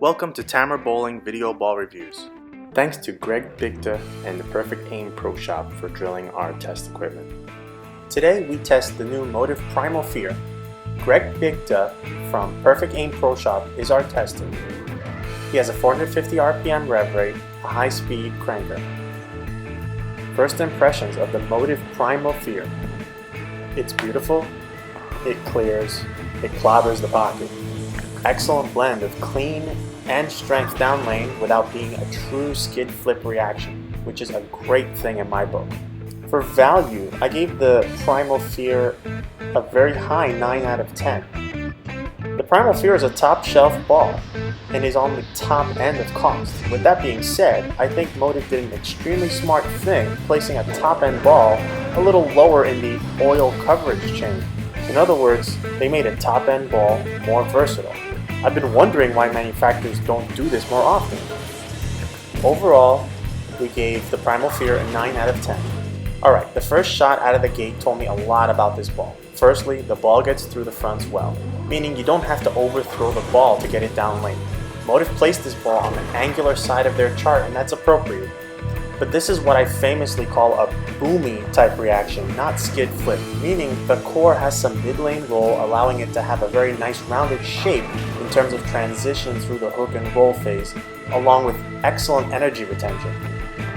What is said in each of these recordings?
Welcome to Tamar Bowling Video Ball Reviews. Thanks to Greg Bickta and the Perfect Aim Pro Shop for drilling our test equipment. Today we test the new Motiv Primal Fear. Greg Bickta from Perfect Aim Pro Shop is our tester. He has a 450 RPM rev rate, a high-speed cranker. First impressions of the Motiv Primal Fear. It's beautiful, it clears, it clobbers the pocket. Excellent blend of clean and strength down lane without being a true skid flip reaction, which is a great thing in my book. For value, I gave the Primal Fear a very high 9 out of 10. The Primal Fear is a top shelf ball and is on the top end of cost. With that being said, I think Motiv did an extremely smart thing placing a top end ball a little lower in the oil coverage chain. In other words, they made a top end ball more versatile. I've been wondering why manufacturers don't do this more often. Overall, we gave the Primal Fear a 9 out of 10. Alright, the first shot out of the gate told me a lot about this ball. Firstly, the ball gets through the fronts well, meaning you don't have to overthrow the ball to get it down lane. Motiv placed this ball on the angular side of their chart, and that's appropriate. But this is what I famously call a boomy type reaction, not skid flip, meaning the core has some mid-lane roll, allowing it to have a very nice rounded shape in terms of transition through the hook and roll phase, along with excellent energy retention.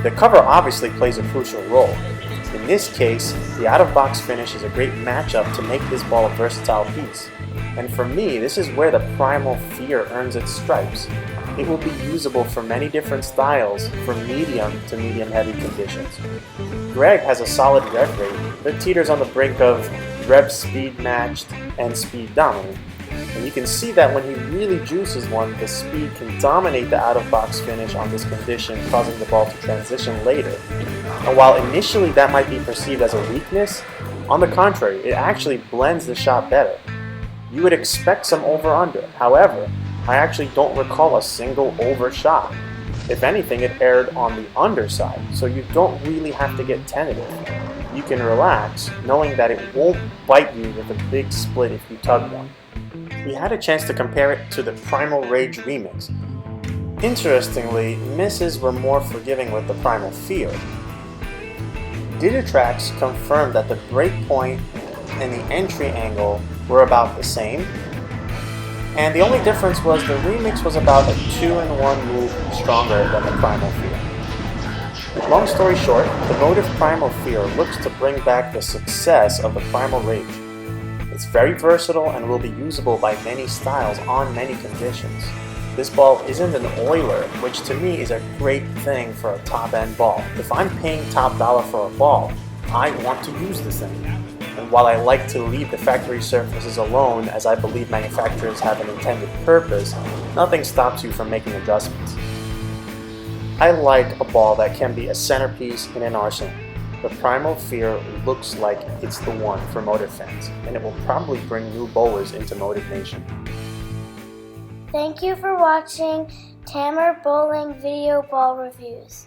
The cover obviously plays a crucial role. In this case, the out-of-box finish is a great matchup to make this ball a versatile piece. And for me, this is where the Primal Fear earns its stripes. It will be usable for many different styles, from medium to medium heavy conditions. Greg has a solid rev rate that teeters on the brink of rev speed matched and speed dominant. And you can see that when he really juices one, the speed can dominate the out-of-box finish on this condition, causing the ball to transition later. And while initially that might be perceived as a weakness, on the contrary, it actually blends the shot better. You would expect some over-under, however, I actually don't recall a single over shot. If anything, it aired on the underside, so you don't really have to get tentative. You can relax, knowing that it won't bite you with a big split if you tug one. We had a chance to compare it to the Primal Rage remix. Interestingly, misses were more forgiving with the Primal Fear. Digitrax confirmed that the break point and the entry angle were about the same, and the only difference was the remix was about a 2-in-1 move stronger than the Primal Fear. Long story short, the Motiv Primal Fear looks to bring back the success of the Primal Rage. It's very versatile and will be usable by many styles on many conditions. This ball isn't an oiler, which to me is a great thing for a top-end ball. If I'm paying top dollar for a ball, I want to use this thing. And while I like to leave the factory surfaces alone, as I believe manufacturers have an intended purpose, nothing stops you from making adjustments. I like a ball that can be a centerpiece in an arsenal. The Primal Fear looks like it's the one for Motiv fans, and it will probably bring new bowlers into Motiv Nation. Thank you for watching Tamar Bowling Video Ball Reviews.